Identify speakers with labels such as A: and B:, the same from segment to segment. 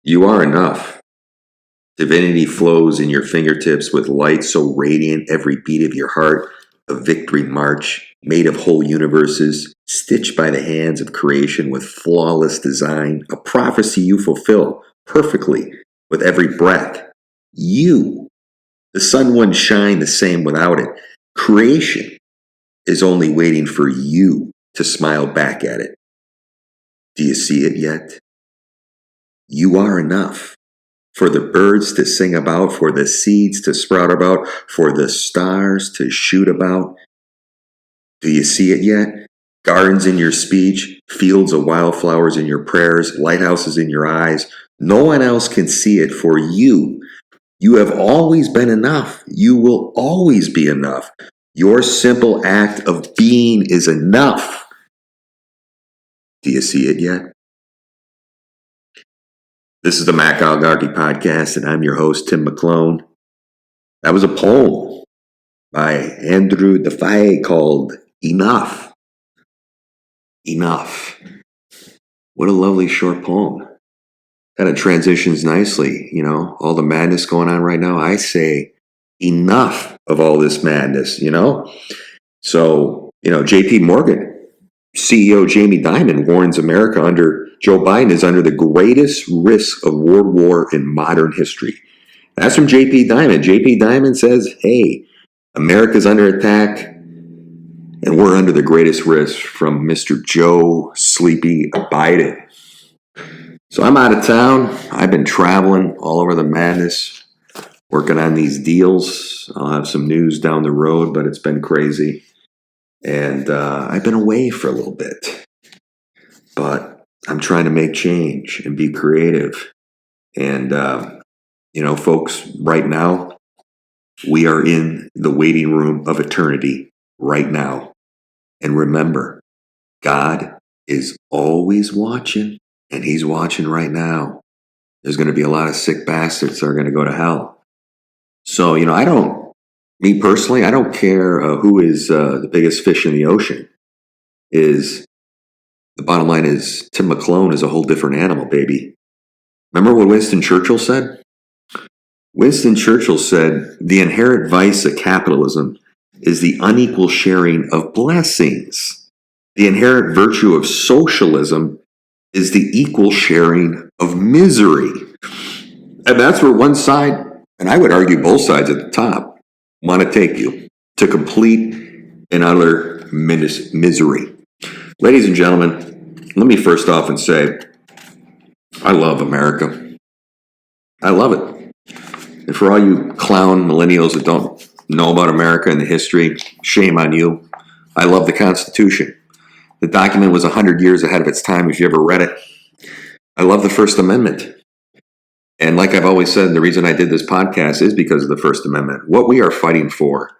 A: You are enough. Divinity flows in your fingertips with light so radiant every beat of your heart, a victory march made of whole universes, stitched by the hands of creation with flawless design, a prophecy you fulfill perfectly with every breath. You, the sun wouldn't shine the same without it. Creation is only waiting for you to smile back at it. Do you see it yet? You are enough. For the birds to sing about, for the seeds to sprout about, for the stars to shoot about. Do you see it yet? Gardens in your speech, fields of wildflowers in your prayers, lighthouses in your eyes. No one else can see it for you. You have always been enough. You will always be enough. Your simple act of being is enough. Do you see it yet? This is the Mac Oligarchy podcast, and I'm your host, Tim McClone. That was a poem by Andrew Defay called Enough. Enough. What a lovely short poem. Kind of transitions nicely, all the madness going on right now. I say enough of all this madness, So, JP Morgan, CEO Jamie Dimon warns America under Joe Biden is under the greatest risk of world war in modern history. That's from JP Dimon. JP Dimon says, hey, America's under attack and we're under the greatest risk from Mr. Joe Sleepy Biden. So I'm out of town. I've been traveling all over the madness, working on these deals. I'll have some news down the road, but it's been crazy. And I've been away for a little bit. But I'm trying to make change and be creative. And, folks, right now, we are in the waiting room of eternity right now. And remember, God is always watching, and he's watching right now. There's going to be a lot of sick bastards that are going to go to hell. So, me personally, I don't care who is the biggest fish in the ocean. The bottom line is Tim McClone is a whole different animal, baby. Remember what Winston Churchill said? Winston Churchill said, the inherent vice of capitalism is the unequal sharing of blessings. The inherent virtue of socialism is the equal sharing of misery. And that's where one side, and I would argue both sides at the top, want to take you to complete and utter misery. Ladies and gentlemen, let me first off and say, I love America. I love it. And for all you clown millennials that don't know about America and the history, shame on you. I love the Constitution. The document was 100 years ahead of its time if you ever read it. I love the First Amendment. And like I've always said, the reason I did this podcast is because of the First Amendment. What we are fighting for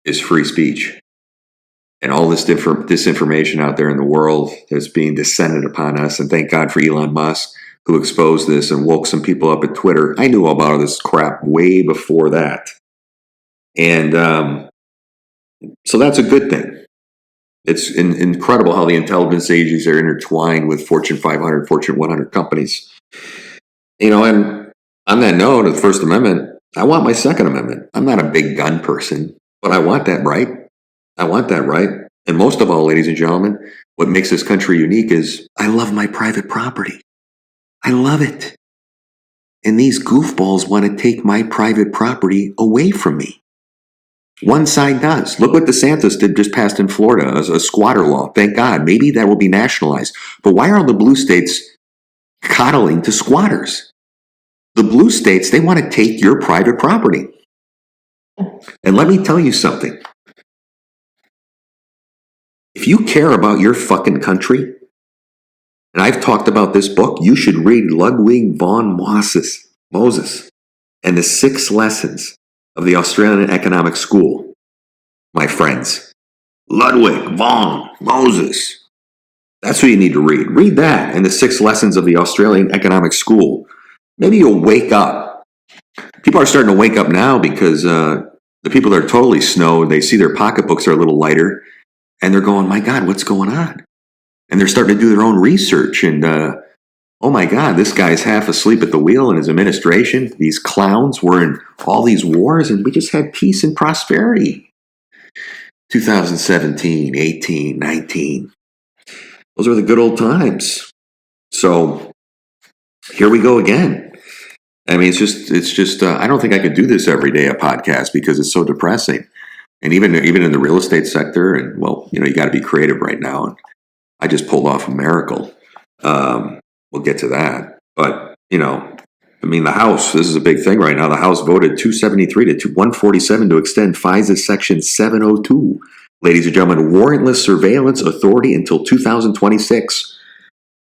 A: is free speech. And all this disinformation out there in the world that's being descended upon us. And thank God for Elon Musk, who exposed this and woke some people up at Twitter. I knew all about this crap way before that. And so that's a good thing. It's incredible how the intelligence agencies are intertwined with Fortune 500, Fortune 100 companies. And on that note of the First Amendment, I want my Second Amendment. I'm not a big gun person, but I want that right. I want that right. And most of all, ladies and gentlemen, what makes this country unique is I love my private property. I love it. And these goofballs want to take my private property away from me. One side does. Look what DeSantis did just passed in Florida as a squatter law. Thank God. Maybe that will be nationalized. But why are all the blue states coddling to squatters? The blue states, they want to take your private property. And let me tell you something. If you care about your fucking country, and I've talked about this book, you should read Ludwig von Moses and the 6 Lessons of the Australian Economic School. My friends, Ludwig von Moses. That's what you need to read. Read that and the 6 Lessons of the Australian Economic School. Maybe you'll wake up. People are starting to wake up now because the people that are totally snowed, they see their pocketbooks are a little lighter, and they're going, my God, what's going on? And they're starting to do their own research. And oh my God, this guy's half asleep at the wheel in his administration. These clowns were in all these wars and we just had peace and prosperity. 2017, 18, 19. Those are the good old times. So here we go again. I mean, it's just. I don't think I could do this every day, a podcast, because it's so depressing. And even in the real estate sector, and well, you got to be creative right now. And I just pulled off a miracle. We'll get to that, but I mean, the House. This is a big thing right now. The House voted 273 to 147 to extend FISA Section 702. Ladies and gentlemen, warrantless surveillance authority until 2026.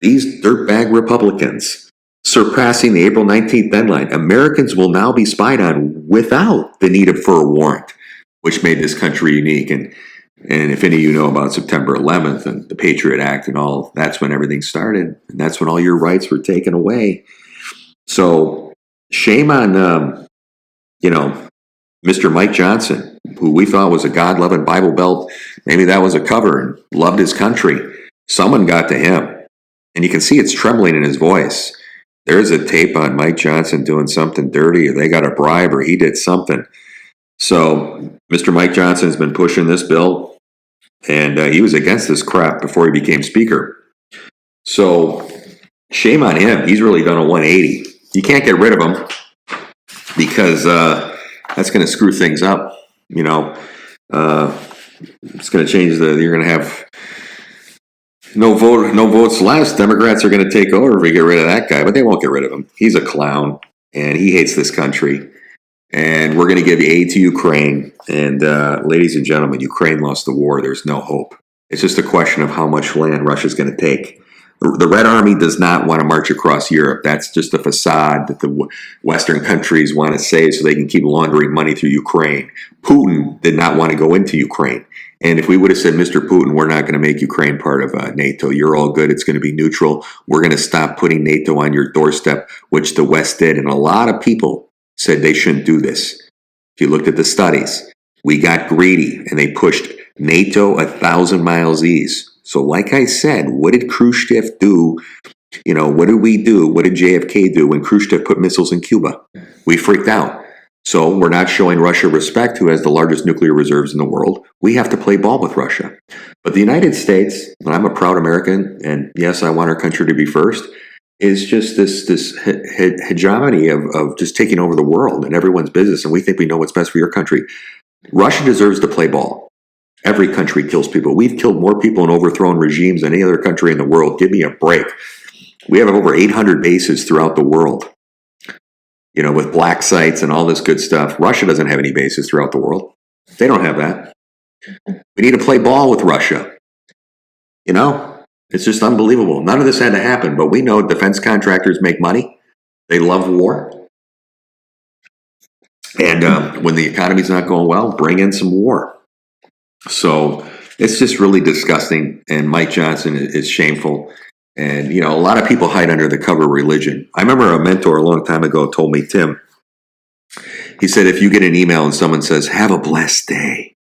A: These dirtbag Republicans surpassing the April 19th deadline. Americans will now be spied on without the need for a warrant, which made this country unique. And if any of you know about September 11th and the Patriot Act and all, that's when everything started. And that's when all your rights were taken away. So shame on, Mr. Mike Johnson, who we thought was a God-loving Bible Belt. Maybe that was a cover and loved his country. Someone got to him. And you can see it's trembling in his voice. There's a tape on Mike Johnson doing something dirty, or they got a bribe, or he did something. So Mr. Mike Johnson has been pushing this bill, and he was against this crap before he became speaker. So shame on him. He's really done a 180. You can't get rid of him because that's going to screw things up. It's going to change you're going to have no votes less. Democrats are going to take over if we get rid of that guy, but they won't get rid of him. He's a clown, and he hates this country. And we're going to give aid to Ukraine. And ladies and gentlemen, Ukraine lost the war. There's no hope. It's just a question of how much land Russia's going to take. The Red Army does not want to march across Europe. That's just a facade that the Western countries want to say so they can keep laundering money through Ukraine. Putin did not want to go into Ukraine. And if we would have said, Mr. Putin, we're not going to make Ukraine part of NATO. You're all good. It's going to be neutral. We're going to stop putting NATO on your doorstep, which the West did. And a lot of people said they shouldn't do this. If you looked at the studies, we got greedy and they pushed NATO 1,000 miles east. So like I said, what did Khrushchev do? What did we do? What did JFK do when Khrushchev put missiles in Cuba? We freaked out. So we're not showing Russia respect, who has the largest nuclear reserves in the world. We have to play ball with Russia. But the United States, and I'm a proud American, and yes, I want our country to be first, is just this hegemony of just taking over the world and everyone's business, and we think we know what's best for your country. Russia deserves to play ball. Every country kills people. We've killed more people and overthrown regimes than any other country in the world. Give me a break. We have over 800 bases throughout the world, with black sites and all this good stuff. Russia doesn't have any bases throughout the world. They don't have that. We need to play ball with Russia. It's just unbelievable. None of this had to happen, but we know defense contractors make money. They love war. And when the economy's not going well, bring in some war. So it's just really disgusting. And Mike Johnson is shameful. And, a lot of people hide under the cover of religion. I remember a mentor a long time ago told me, Tim, he said, if you get an email and someone says, have a blessed day,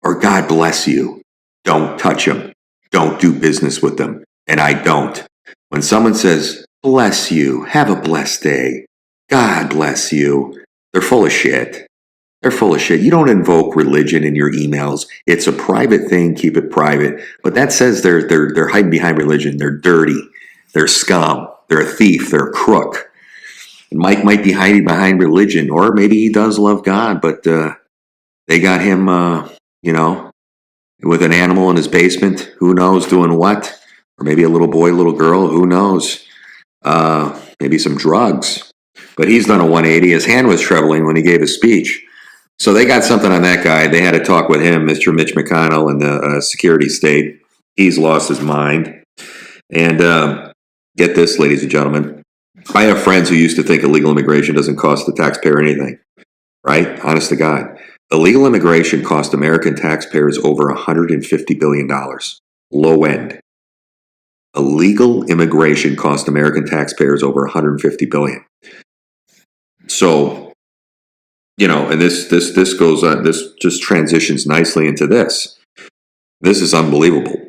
A: or God bless you, don't touch them. Don't do business with them. And I don't. When someone says, bless you, have a blessed day, God bless you, they're full of shit. They're full of shit. You don't invoke religion in your emails. It's a private thing. Keep it private. But that says they're hiding behind religion. They're dirty. They're scum. They're a thief. They're a crook. And Mike might be hiding behind religion, or maybe he does love God, but they got him, with an animal in his basement. Who knows doing what? Or maybe a little boy, little girl. Who knows? Maybe some drugs. But he's done a 180. His hand was trembling when he gave his speech. So they got something on that guy. They had to talk with him, Mr. Mitch McConnell, in the security state. He's lost his mind. And get this, ladies and gentlemen. I have friends who used to think illegal immigration doesn't cost the taxpayer anything. Right? Honest to God. Illegal immigration cost American taxpayers over $150 billion. Low end. Illegal immigration cost American taxpayers over $150 billion. So, and this goes on, this just transitions nicely into this. This is unbelievable.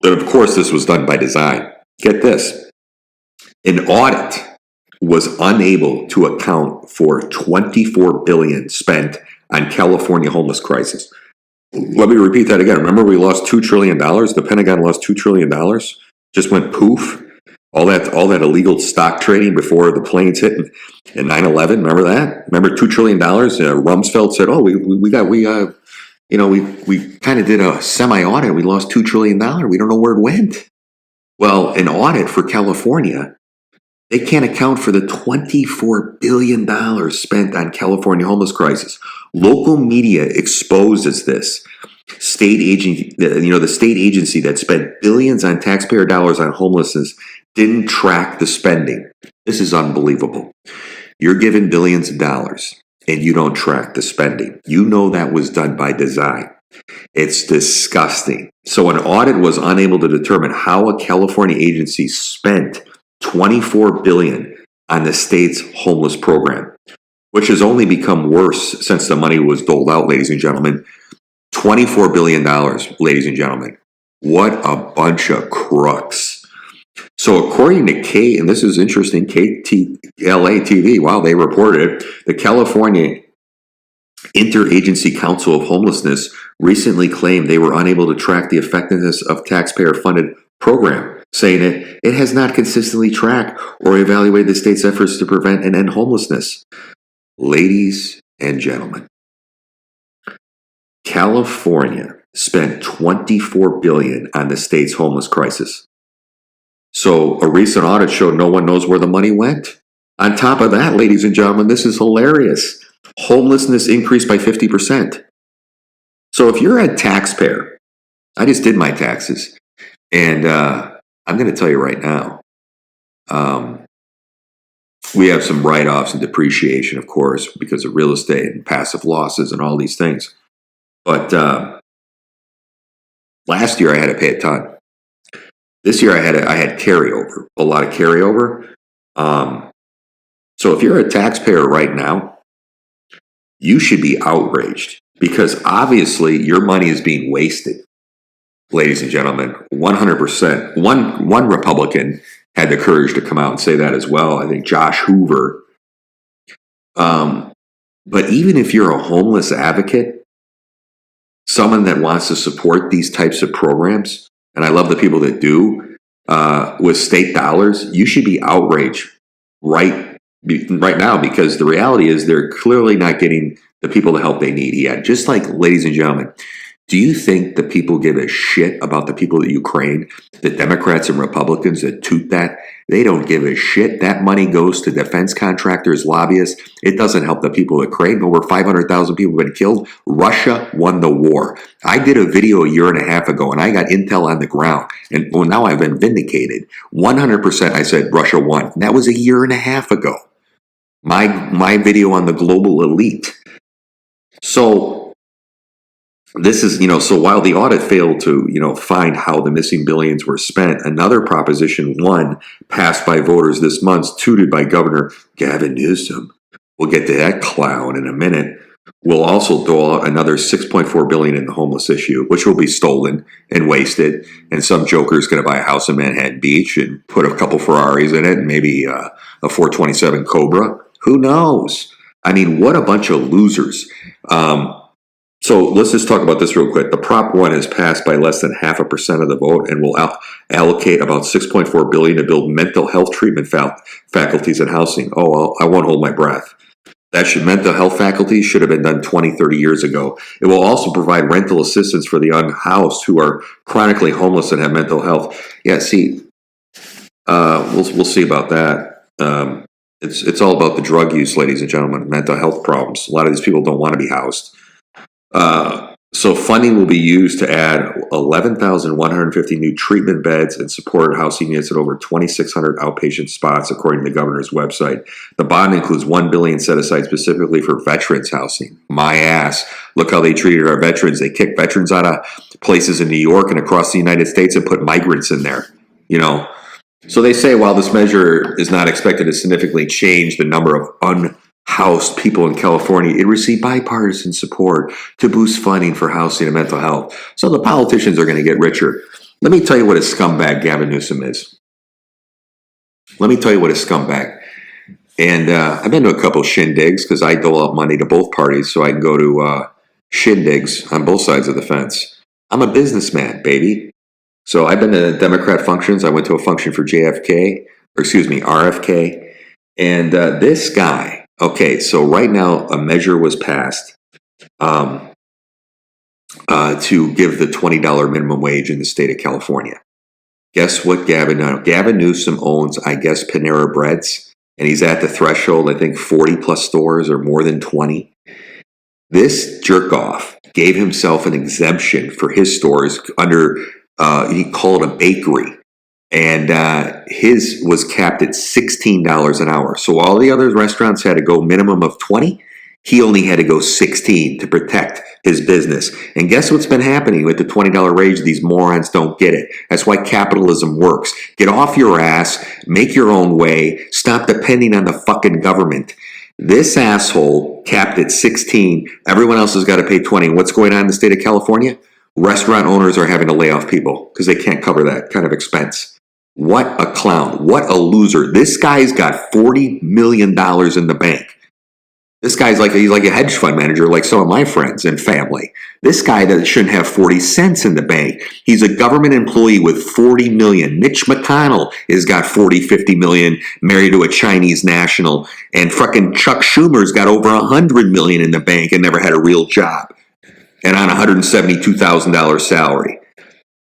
A: But of course, this was done by design. Get this. An audit was unable to account for $24 billion spent on California homeless crisis. Let me repeat that again. Remember, we lost $2 trillion. The Pentagon lost $2 trillion. Just went poof. All that illegal stock trading before the planes hit in 9/11. Remember that? Remember $2 trillion? Rumsfeld said, "Oh, we kind of did a semi-audit. We lost $2 trillion. We don't know where it went." Well, an audit for California, they can't account for the $24 billion spent on California homeless crisis. Local media exposes this. The state agency that spent billions on taxpayer dollars on homelessness didn't track the spending. This is unbelievable. You're given billions of dollars and you don't track the spending. You know that was done by design. It's disgusting. So an audit was unable to determine how a California agency spent $24 billion on the state's homeless program, which has only become worse since the money was doled out, ladies and gentlemen. $24 billion, ladies and gentlemen. What a bunch of crooks. So according to and this is interesting, KTLA TV, wow, they reported it, the California Interagency Council of Homelessness recently claimed they were unable to track the effectiveness of taxpayer-funded program, saying it has not consistently tracked or evaluated the state's efforts to prevent and end homelessness. Ladies and gentlemen, California spent $24 billion on the state's homeless crisis. So a recent audit showed no one knows where the money went. On top of that, ladies and gentlemen, this is hilarious. Homelessness increased by 50%. So if you're a taxpayer, I just did my taxes, and I'm going to tell you right now, we have some write-offs and depreciation, of course, because of real estate and passive losses and all these things. But last year I had to pay a ton. This year I had carryover, a lot of carryover. So if you're a taxpayer right now, you should be outraged because obviously your money is being wasted. Ladies and gentlemen, 100%. One Republican had the courage to come out and say that as well. I think Josh Hoover. But even if you're a homeless advocate, someone that wants to support these types of programs, and I love the people that do, with state dollars, you should be outraged right now because the reality is they're clearly not getting the people the help they need yet. Just like, ladies and gentlemen, do you think the people give a shit about the people of Ukraine? The Democrats and Republicans that toot that, they don't give a shit. That money goes to defense contractors, lobbyists. It doesn't help the people of Ukraine. Over 500,000 people have been killed. Russia won the war. I did a video a year and a half ago, and I got intel on the ground. And well, now I've been vindicated. 100% I said Russia won. That was a year and a half ago. My video on the global elite. So this is, so while the audit failed to, find how the missing billions were spent, another Proposition 1 passed by voters this month, tooted by Governor Gavin Newsom. We'll get to that clown in a minute. Will also dole out another $6.4 billion in the homeless issue, which will be stolen and wasted. And some joker's going to buy a house in Manhattan Beach and put a couple Ferraris in it and maybe a 427 Cobra. Who knows? I mean, what a bunch of losers. So let's just talk about this real quick. The Prop 1 is passed by less than 0.5% of the vote and will allocate about $6.4 billion to build mental health treatment faculties and housing. Oh, I won't hold my breath. Mental health faculties should have been done 20, 30 years ago. It will also provide rental assistance for the unhoused who are chronically homeless and have mental health. Yeah, see, we'll see about that. It's all about the drug use, ladies and gentlemen, mental health problems. A lot of these people don't want to be housed. So funding will be used to add 11,150 new treatment beds and supported housing units at over 2,600 outpatient spots, according to the governor's website. The bond includes $1 billion set aside specifically for veterans housing. My ass. Look how they treated our veterans. They kicked veterans out of places in New York and across the United States and put migrants in there, So they say while this measure is not expected to significantly change the number of unhoused people in California, it received bipartisan support to boost funding for housing and mental health. So the politicians are going to get richer. Let me tell you what a scumbag Gavin Newsom is. Let me tell you what a scumbag. And I've been to a couple shindigs because I dole out money to both parties so I can go to shindigs on both sides of the fence. I'm a businessman, baby. So I've been to Democrat functions. I went to a function for JFK, or excuse me, RFK. And this guy, okay, so right now a measure was passed um, to give the $20 minimum wage in the state of California. Guess what, Gavin Newsom owns, I guess, Panera Breads, and he's at the threshold, I think 40 plus stores or more than 20. This jerk off gave himself an exemption for his stores under, he called it a bakery. And his was capped at $16 an hour. So all the other restaurants had to go minimum of 20. He only had to go 16 to protect his business. And guess what's been happening with the $20 raise? These morons don't get it. That's why capitalism works. Get off your ass, make your own way, stop depending on the fucking government. This asshole capped at 16. Everyone else has got to pay 20. What's going on in the state of California? Restaurant owners are having to lay off people because they can't cover that kind of expense. What a clown. What a loser. This guy's got $40 million in the bank. This guy's like he's like a hedge fund manager, like some of my friends and family. This guy that shouldn't have 40 cents in the bank. He's a government employee with 40 million. Mitch McConnell has got 40, 50 million, married to a Chinese national. And fucking Chuck Schumer's got over 100 million in the bank and never had a real job. And on a $172,000 salary.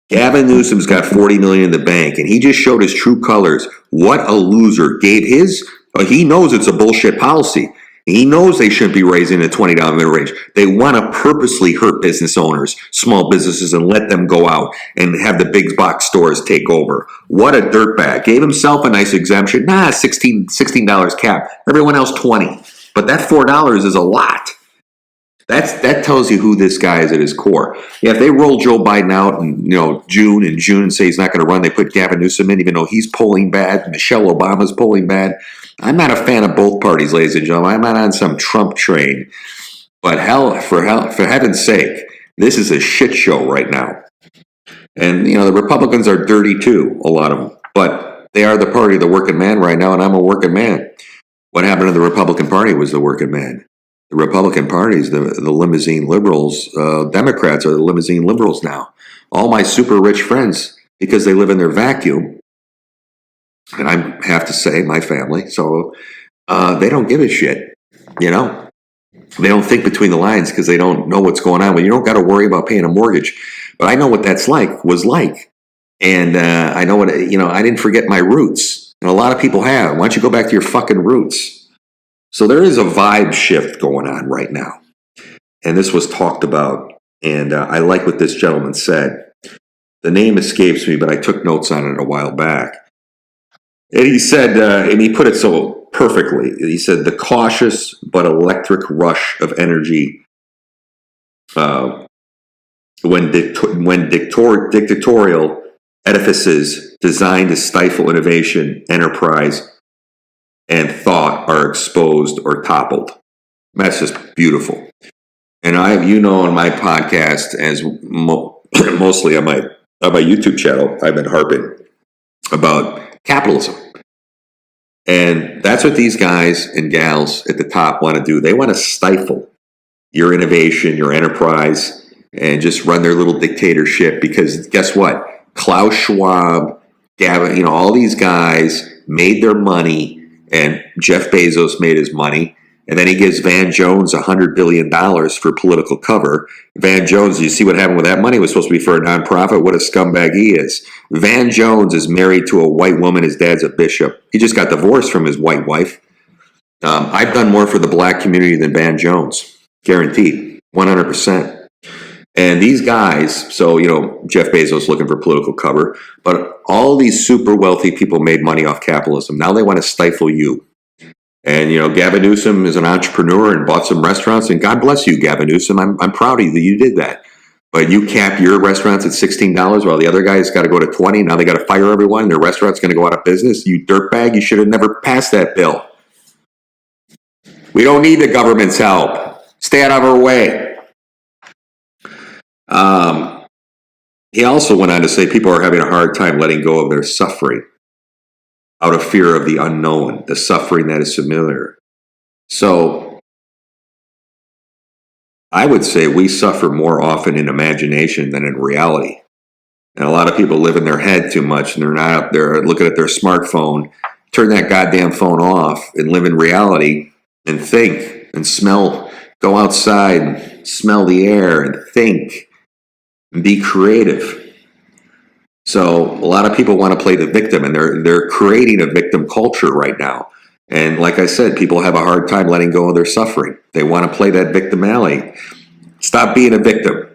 A: Gavin Newsom's got 40 million in the bank, and he just showed his true colors. What a loser. He knows it's a bullshit policy. He knows they shouldn't be raising the $20 minimum wage. They want to purposely hurt business owners, small businesses, and let them go out and have the big box stores take over. What a dirtbag. Gave himself a nice exemption. $16 cap. Everyone else 20. But that $4 is a lot. That tells you who this guy is at his core. Yeah, if they roll Joe Biden out in June and say he's not going to run, they put Gavin Newsom in, even though he's polling bad, Michelle Obama's polling bad. I'm not a fan of both parties, ladies and gentlemen. I'm not on some Trump train. But for heaven's sake, this is a shit show right now. And the Republicans are dirty too, a lot of them. But they are the party of the working man right now, and I'm a working man. What happened to the Republican Party was the working man. The Republican Party is the limousine liberals. Democrats are the limousine liberals now. All my super rich friends, because they live in their vacuum, and I have to say, my family, so they don't give a shit. They don't think between the lines because they don't know what's going on. Well, you don't got to worry about paying a mortgage. But I know what that's was like. And I know what, I didn't forget my roots. And a lot of people have. Why don't you go back to your fucking roots? So there is a vibe shift going on right now. And this was talked about. And I like what this gentleman said. The name escapes me, but I took notes on it a while back. And he said, and he put it so perfectly. He said, the cautious but electric rush of energy when dictatorial edifices designed to stifle innovation, enterprise, and thought are exposed or toppled. That's just beautiful. And on my podcast, as mostly on my YouTube channel, I've been harping about capitalism. And that's what these guys and gals at the top want to do. They want to stifle your innovation, your enterprise, and just run their little dictatorship. Because guess what? Klaus Schwab, Gavin, all these guys made their money. And Jeff Bezos made his money. And then he gives Van Jones $100 billion for political cover. Van Jones, you see what happened with that money? It was supposed to be for a nonprofit. What a scumbag he is. Van Jones is married to a white woman. His dad's a bishop. He just got divorced from his white wife. I've done more for the black community than Van Jones. Guaranteed. 100%. And these guys, so, Jeff Bezos looking for political cover, but all these super wealthy people made money off capitalism. Now they want to stifle you. And, Gavin Newsom is an entrepreneur and bought some restaurants, and God bless you, Gavin Newsom. I'm proud of you that you did that. But you cap your restaurants at $16 while the other guys got to go to 20. Now they got to fire everyone, and their restaurant's going to go out of business. You dirtbag, you should have never passed that bill. We don't need the government's help. Stay out of our way. He also went on to say people are having a hard time letting go of their suffering. out of fear of the unknown, the suffering that is familiar. So I would say we suffer more often in imagination than in reality. And a lot of people live in their head too much, and they're not up there looking at their smartphone. Turn that goddamn phone off and live in reality and think and smell. Go outside and smell the air and think and be creative. So a lot of people want to play the victim, and they're creating a victim culture right now. And like I said, people have a hard time letting go of their suffering. They want to play that victim alley. Stop being a victim.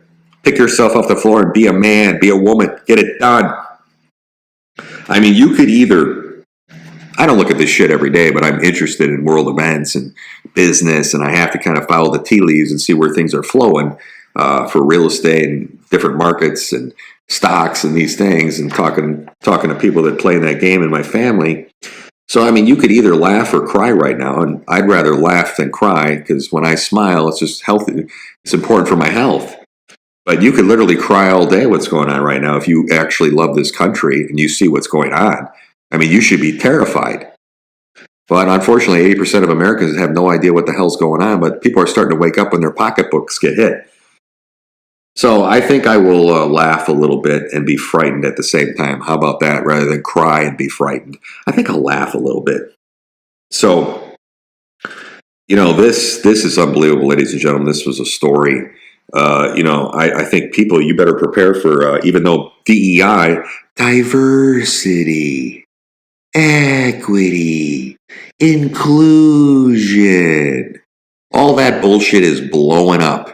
A: Pick yourself off the floor and be a man, be a woman, get it done. I mean, you could either, I don't look at this shit every day, but I'm interested in world events and business, and I have to kind of follow the tea leaves and see where things are flowing for real estate and different markets and stocks and these things, and talking to people that play in that game in my family. So, I mean, you could either laugh or cry right now, and I'd rather laugh than cry, because when I smile, it's just healthy. It's important for my health. But you could literally cry all day what's going on right now if you actually love this country and you see what's going on. I mean, you should be terrified. But unfortunately, 80% of Americans have no idea what the hell's going on, but people are starting to wake up when their pocketbooks get hit. So I think I will laugh a little bit and be frightened at the same time. How about that? Rather than cry and be frightened, I think I'll laugh a little bit. So, this is unbelievable, ladies and gentlemen. This was a story. I think people, you better prepare for, even though DEI, diversity, equity, inclusion, all that bullshit is blowing up.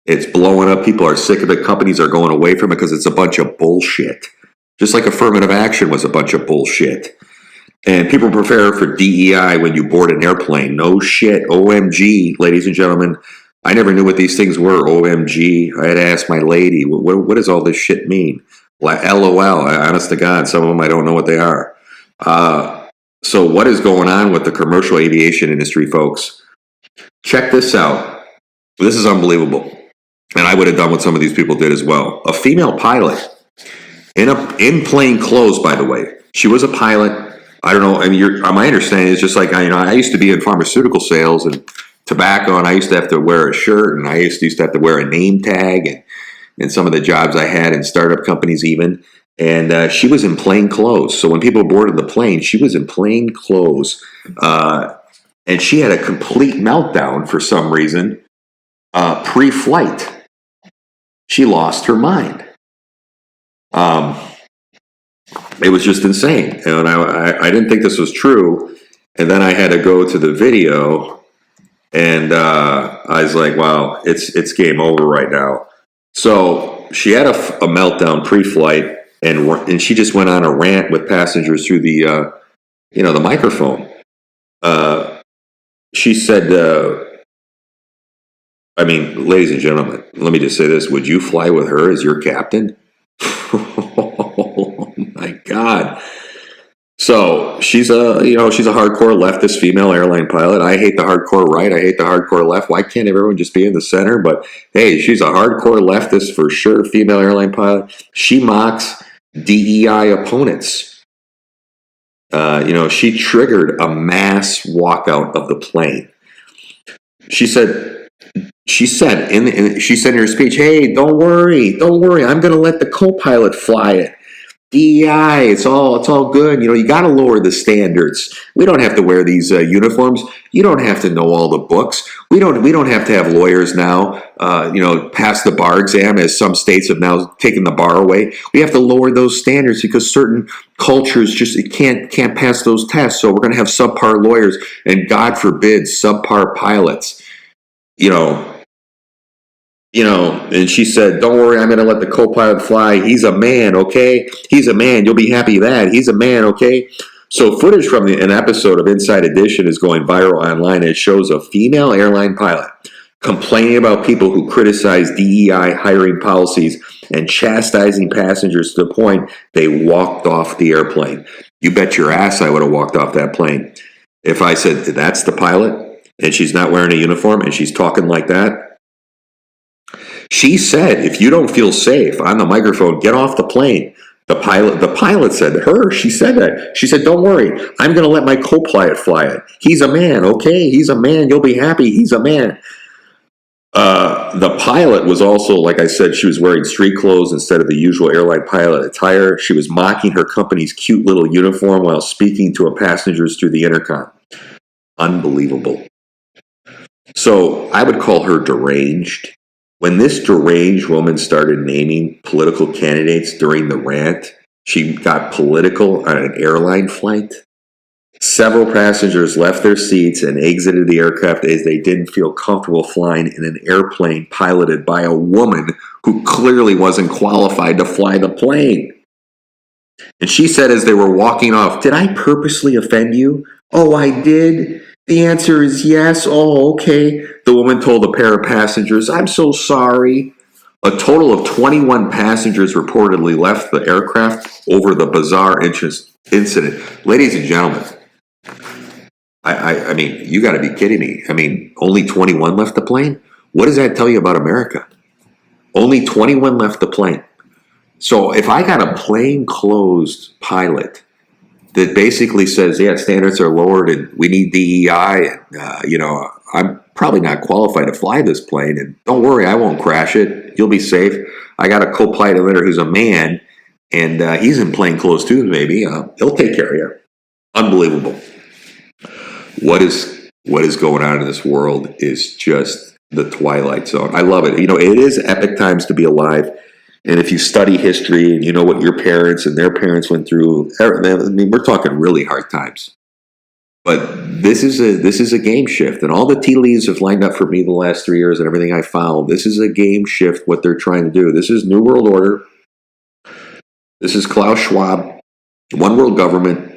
A: It's blowing up. People are sick of it. Companies are going away from it because it's a bunch of bullshit. Just like affirmative action was a bunch of bullshit. And people prepare for DEI when you board an airplane. No shit. OMG, ladies and gentlemen. I never knew what these things were. OMG. I had to ask my lady, what does all this shit mean? LOL. Honest to God, some of them I don't know what they are. So what is going on with the commercial aviation industry, folks? Check this out. This is unbelievable. And I would have done what some of these people did as well. A female pilot in plain clothes, by the way. She was a pilot. I don't know. I mean, my understanding is just like, I used to be in pharmaceutical sales and tobacco, and I used to have to wear a shirt, and I used to have to wear a name tag, and some of the jobs I had in startup companies even. And she was in plain clothes. So when people boarded the plane, she was in plain clothes. And she had a complete meltdown for some reason pre-flight. She lost her mind. It was just insane. And I didn't think this was true. And then I had to go to the video, and I was like, wow, it's game over right now. So she had a meltdown pre-flight, and she just went on a rant with passengers through the the microphone. She said, ladies and gentlemen, let me just say this: would you fly with her as your captain? Oh my God! So she's a hardcore leftist female airline pilot. I hate the hardcore right. I hate the hardcore left. Why can't everyone just be in the center? But hey, she's a hardcore leftist for sure. Female airline pilot. She mocks DEI opponents. She triggered a mass walkout of the plane. She said in her speech, "Hey, don't worry. I'm going to let the co-pilot fly it. DEI, it's all good. You got to lower the standards. We don't have to wear these uniforms. You don't have to know all the books. We don't have to have lawyers now. Pass the bar exam, as some states have now taken the bar away. We have to lower those standards because certain cultures just can't pass those tests. So we're going to have subpar lawyers, and God forbid subpar pilots. And she said, don't worry, I'm going to let the co-pilot fly. He's a man, okay? He's a man. You'll be happy that. He's a man, okay? So footage from an episode of Inside Edition is going viral online. It shows a female airline pilot complaining about people who criticize DEI hiring policies and chastising passengers to the point they walked off the airplane. You bet your ass I would have walked off that plane. If I said, that's the pilot, and she's not wearing a uniform, and she's talking like that. She said, if you don't feel safe on the microphone, get off the plane. The pilot said to her, she said that. She said, don't worry, I'm going to let my co-pilot fly it. He's a man, okay? He's a man. You'll be happy. He's a man. The pilot was also, like I said, she was wearing street clothes instead of the usual airline pilot attire. She was mocking her company's cute little uniform while speaking to her passengers through the intercom. Unbelievable. So I would call her deranged. When this deranged woman started naming political candidates during the rant, she got political on an airline flight. Several passengers left their seats and exited the aircraft as they didn't feel comfortable flying in an airplane piloted by a woman who clearly wasn't qualified to fly the plane. And she said as they were walking off, did I purposely offend you? Oh, I did? The answer is yes. Oh, okay. The woman told a pair of passengers, I'm so sorry. A total of 21 passengers reportedly left the aircraft over the bizarre incident. Ladies and gentlemen, I mean, you got to be kidding me. I mean, only 21 left the plane? What does that tell you about America? Only 21 left the plane. So if I got a plainclothes pilot that basically says, yeah, standards are lowered and we need DEI, and, I'm probably not qualified to fly this plane, and don't worry, I won't crash it. You'll be safe. I got a co-pilot there who's a man, and he's in plainclothes too, maybe. He'll take care of you. Unbelievable. What is going on in this world is just the twilight zone. I love it. It is epic times to be alive. And if you study history and you know what your parents and their parents went through, I mean, we're talking really hard times. But this is a game shift, and all the tea leaves have lined up for me the last 3 years and everything I found. This is a game shift. What they're trying to do. This is New World Order. This is Klaus Schwab, One World Government,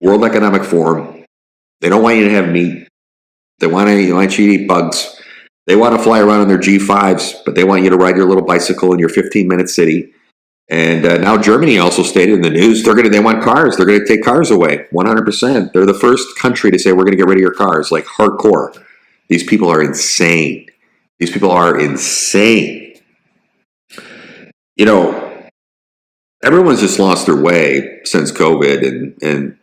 A: World Economic Forum. They don't want you to have meat. They want you to eat bugs. They want to fly around in their G5s, but they want you to ride your little bicycle in your 15-minute city. And now Germany also stated in the news they want cars. They're going to take cars away, 100%. They're the first country to say we're going to get rid of your cars, like hardcore. These people are insane. These people are insane. Everyone's just lost their way since COVID, and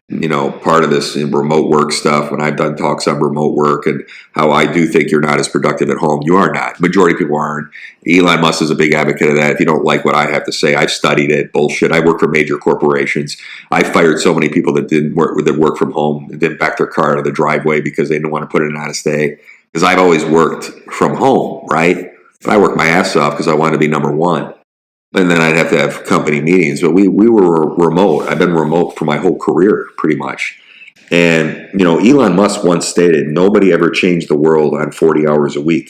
A: part of this remote work stuff. When I've done talks on remote work and how I do think you're not as productive at home, you are not. Majority of people aren't. Elon Musk is a big advocate of that. If you don't like what I have to say, I've studied it. Bullshit. I work for major corporations. I fired so many people that work from home and didn't back their car out of the driveway because they didn't want to put it in out of stay. Because I've always worked from home, right? But I worked my ass off because I wanted to be number one. And then I'd have to have company meetings. But we were remote. I've been remote for my whole career, pretty much. And, Elon Musk once stated, nobody ever changed the world on 40 hours a week.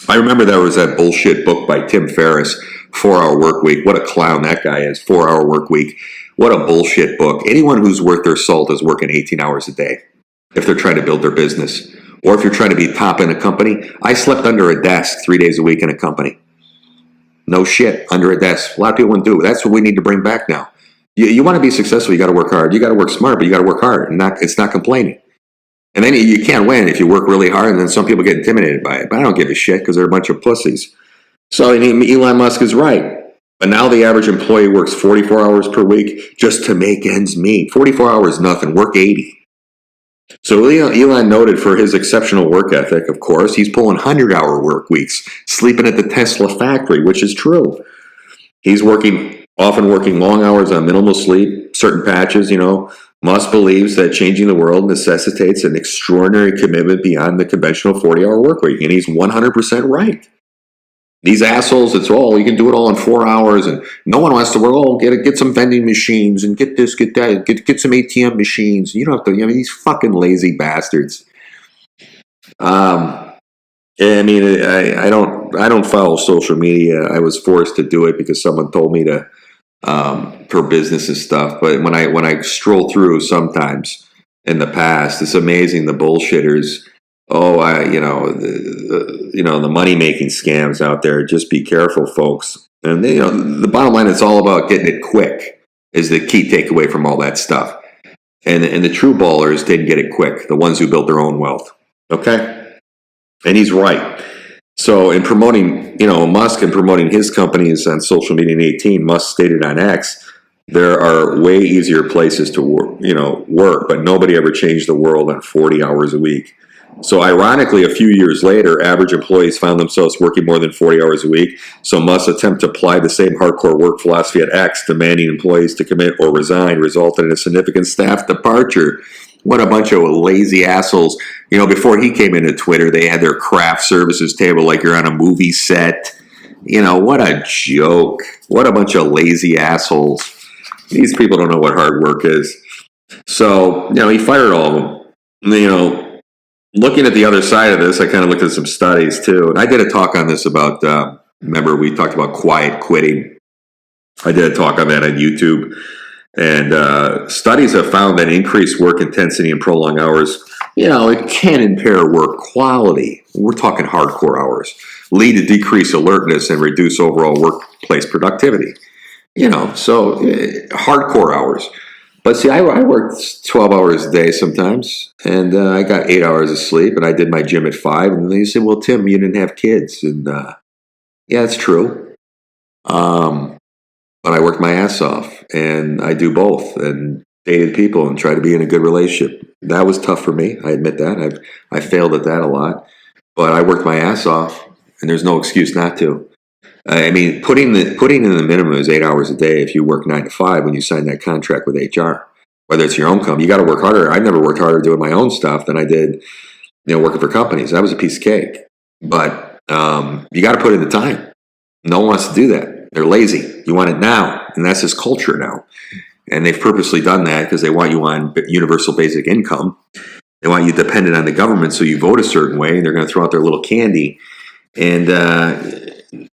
A: I remember there was that bullshit book by Tim Ferriss, 4-Hour Work Week. What a clown that guy is, 4-Hour Work Week. What a bullshit book. Anyone who's worth their salt is working 18 hours a day if they're trying to build their business. Or if you're trying to be top in a company. I slept under a desk 3 days a week in a company. No shit, under a desk. A lot of people wouldn't do it. That's what we need to bring back now. You want to be successful, you got to work hard. You got to work smart, but you got to work hard. And it's not complaining. And then you can't win if you work really hard, and then some people get intimidated by it. But I don't give a shit because they're a bunch of pussies. So Elon Musk is right. But now the average employee works 44 hours per week just to make ends meet. 44 hours, nothing. Work 80. So Elon noted for his exceptional work ethic, of course, he's pulling 100-hour work weeks, sleeping at the Tesla factory, which is true. He's often working long hours on minimal sleep, certain patches, Musk believes that changing the world necessitates an extraordinary commitment beyond the conventional 40-hour work week, and he's 100% right. These assholes, you can do it all in 4 hours, and no one wants to work. Get some vending machines and get this, get that, get some ATM machines. You don't have to. These fucking lazy bastards. I don't follow social media. I was forced to do it because someone told me to for business and stuff. But when I stroll through sometimes in the past, it's amazing the bullshitters. The money making scams out there. Just be careful, folks. And the bottom line, it's all about getting it quick. Is the key takeaway from all that stuff. And the true ballers didn't get it quick. The ones who built their own wealth. Okay, and he's right. So in promoting, Musk and promoting his companies on social media in 18, Musk stated on X, there are way easier places to work, but nobody ever changed the world on 40 hours a week. So ironically, a few years later, average employees found themselves working more than 40 hours a week. So Musk's attempt to apply the same hardcore work philosophy at X, demanding employees to commit or resign, resulted in a significant staff departure. What a bunch of lazy assholes. Before he came into Twitter, they had their craft services table like you're on a movie set. What a joke. What a bunch of lazy assholes. These people don't know what hard work is. So, he fired all of them. Looking at the other side of this, I kind of looked at some studies too. And I did a talk on this about, remember, we talked about quiet quitting. I did a talk on that on YouTube. And studies have found that increased work intensity and prolonged hours, it can impair work quality. We're talking hardcore hours, lead to decreased alertness and reduce overall workplace productivity. So hardcore hours. But see, I worked 12 hours a day sometimes, and I got 8 hours of sleep, and I did my gym at 5. And they said, well, Tim, you didn't have kids. And yeah, it's true. But I worked my ass off, and I do both, and dated people and tried to be in a good relationship. That was tough for me. I admit that. I failed at that a lot. But I worked my ass off, and there's no excuse not to. I mean, putting in the minimum is 8 hours a day if you work 9 to 5 when you sign that contract with HR. Whether it's your own company, you got to work harder. I never worked harder doing my own stuff than I did, working for companies. That was a piece of cake. But you got to put in the time. No one wants to do that. They're lazy. You want it now, and that's this culture now. And they've purposely done that because they want you on universal basic income. They want you dependent on the government, so you vote a certain way, and they're going to throw out their little candy. And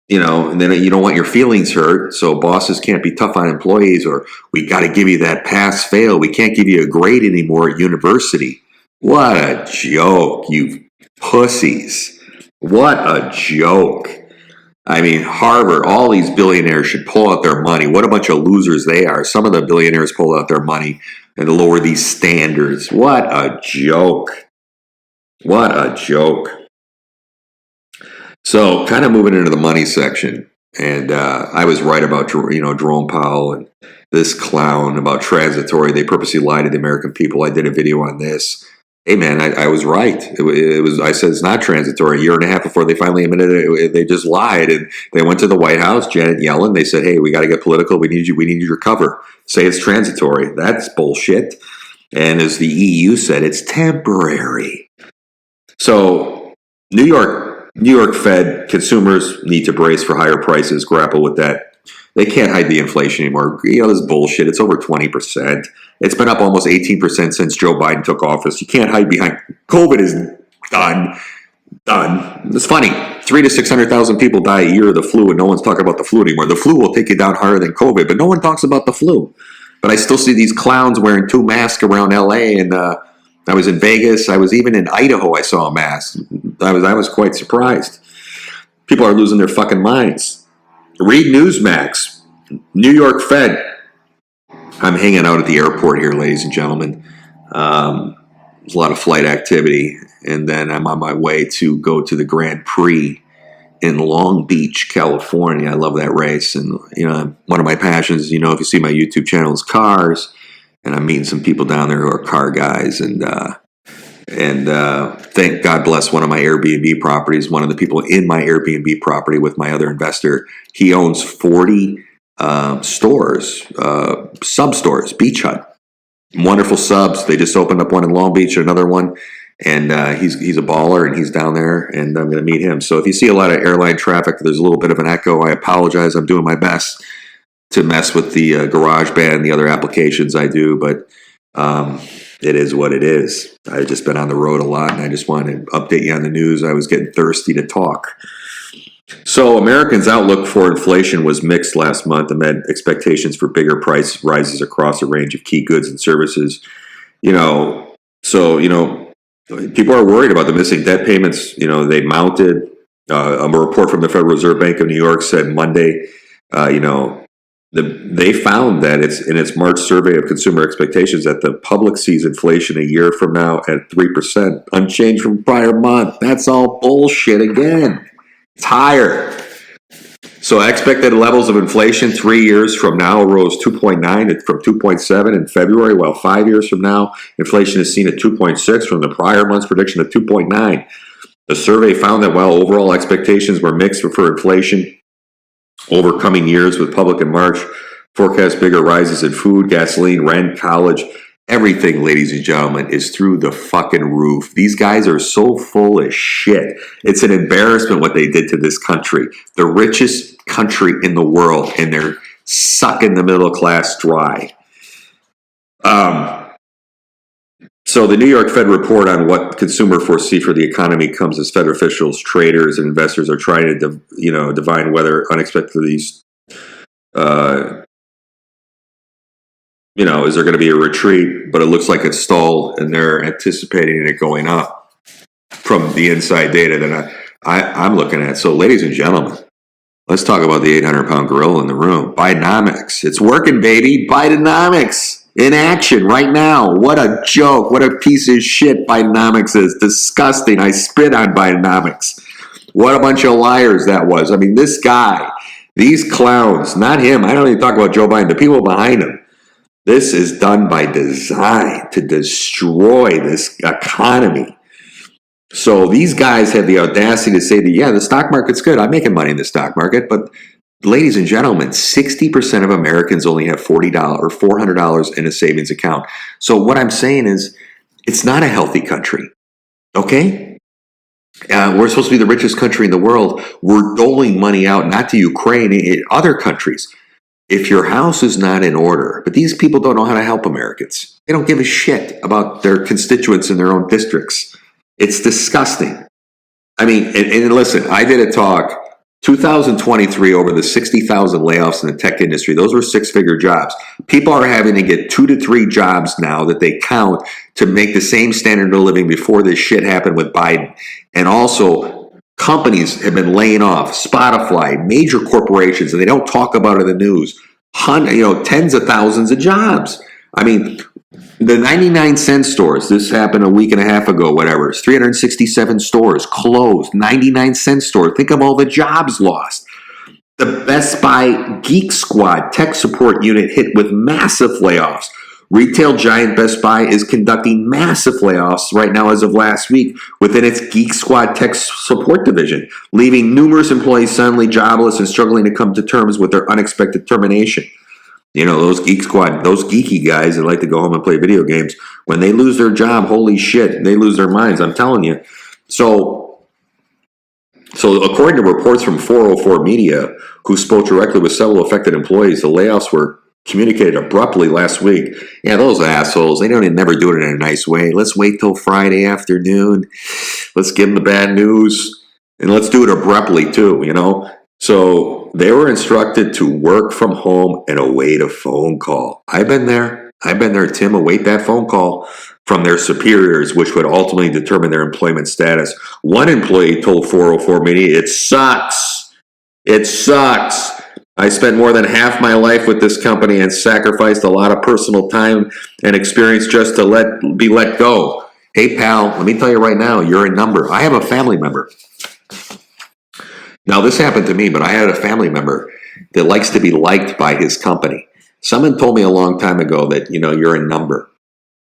A: and then you don't want your feelings hurt, so bosses can't be tough on employees, or we got to give you that pass-fail. We can't give you a grade anymore at university. What a joke, you pussies. What a joke. I mean, Harvard, all these billionaires should pull out their money. What a bunch of losers they are. Some of the billionaires pull out their money and lower these standards. What a joke. What a joke. So, kind of moving into the money section, and I was right about Jerome Powell and this clown about transitory. They purposely lied to the American people. I did a video on this. Hey man, I was right. It was. I said it's not transitory. A year and a half before they finally admitted it, they just lied, and they went to the White House. Janet Yellen. They said, "Hey, we got to get political. We need you. We need you to recover. Say it's transitory. That's bullshit." And as the EU said, it's temporary. So, New York Fed consumers need to brace for higher prices, grapple with that. They can't hide the inflation anymore. This bullshit. It's over 20%. It's been up almost 18% since Joe Biden took office. You can't hide behind COVID is done. It's funny. 300,000 to 600,000 people die a year of the flu, and no one's talking about the flu anymore. The flu will take you down harder than COVID, but no one talks about the flu. But I still see these clowns wearing 2 masks around LA, and I was in Vegas. I was even in Idaho. I saw a mask. I was quite surprised. People are losing their fucking minds. Read Newsmax. New York Fed. I'm hanging out at the airport here, ladies and gentlemen. There's a lot of flight activity. And then I'm on my way to go to the Grand Prix in Long Beach, California. I love that race. And, one of my passions, if you see my YouTube channel, is cars. And I'm meeting some people down there who are car guys. And thank God bless one of my Airbnb properties. One of the people in my Airbnb property with my other investor, he owns 40 stores, sub-stores, Beach Hut. Wonderful subs. They just opened up one in Long Beach, another one. And he's a baller, and he's down there, and I'm going to meet him. So if you see a lot of airline traffic, there's a little bit of an echo. I apologize. I'm doing my best to mess with the GarageBand and the other applications I do, but it is what it is. I've just been on the road a lot, and I just wanted to update you on the news. I was getting thirsty to talk. So Americans' outlook for inflation was mixed last month amid expectations for bigger price rises across a range of key goods and services. People are worried about the missing debt payments. They mounted. A report from the Federal Reserve Bank of New York said Monday, they found that in its March survey of consumer expectations that the public sees inflation a year from now at 3%, unchanged from prior month. That's all bullshit again. It's higher. So expected levels of inflation 3 years from now rose 2.9 from 2.7 in February, while 5 years from now, inflation is seen at 2.6 from the prior month's prediction of 2.9. The survey found that while overall expectations were mixed for inflation over coming years, with public in March forecast bigger rises in food, gasoline, rent, college. Everything, ladies and gentlemen, is through the fucking roof. These guys are so full of shit. It's an embarrassment what they did to this country. The richest country in the world, and they're sucking the middle class dry. So the New York Fed report on what consumer foresee for the economy comes as Fed officials, traders, and investors are trying to, divine whether unexpectedly, is there going to be a retreat? But it looks like it's stalled, and they're anticipating it going up from the inside data that I'm looking at. So, ladies and gentlemen, let's talk about the 800-pound gorilla in the room. Bidenomics. It's working, baby. Bidenomics. In action right now. What a joke. What a piece of shit Bidenomics is. Disgusting. I spit on Bidenomics. What a bunch of liars that was. I mean, this guy, these clowns, not him. I don't even talk about Joe Biden. The people behind him. This is done by design to destroy this economy. So these guys have the audacity to say that, yeah, the stock market's good. I'm making money in the stock market. But ladies and gentlemen, 60% of Americans only have $40 or $400 in a savings account. So what I'm saying is, it's not a healthy country. Okay? We're supposed to be the richest country in the world. We're doling money out, not to Ukraine, in other countries. If your house is not in order, but these people don't know how to help Americans. They don't give a shit about their constituents in their own districts. It's disgusting. I mean, and listen, I did a talk 2023 over the 60,000 layoffs in the tech industry. Those were six-figure jobs. People are having to get 2 to 3 jobs now that they count to make the same standard of living before this shit happened with Biden. And also, companies have been laying off. Spotify, major corporations, and they don't talk about it in the news. Tens of thousands of jobs. I mean, the 99-cent stores, this happened a week and a half ago, whatever. It's 367 stores closed. 99-cent store. Think of all the jobs lost. The Best Buy Geek Squad tech support unit hit with massive layoffs. Retail giant Best Buy is conducting massive layoffs right now as of last week within its Geek Squad tech support division, leaving numerous employees suddenly jobless and struggling to come to terms with their unexpected termination. Those Geek Squad, those geeky guys that like to go home and play video games, when they lose their job, holy shit, they lose their minds, I'm telling you. So according to reports from 404 Media, who spoke directly with several affected employees, the layoffs were communicated abruptly last week. Yeah, those assholes, they don't never do it in a nice way. Let's wait till Friday afternoon. Let's give them the bad news. And let's do it abruptly too, So they were instructed to work from home and await a phone call. I've been there, Tim. Await that phone call from their superiors, which would ultimately determine their employment status. One employee told 404 Media, "It sucks. It sucks. I spent more than half my life with this company and sacrificed a lot of personal time and experience just to be let go." Hey, pal, let me tell you right now, you're a number. I have a family member. Now, this happened to me, but I had a family member that likes to be liked by his company. Someone told me a long time ago that, you're a number.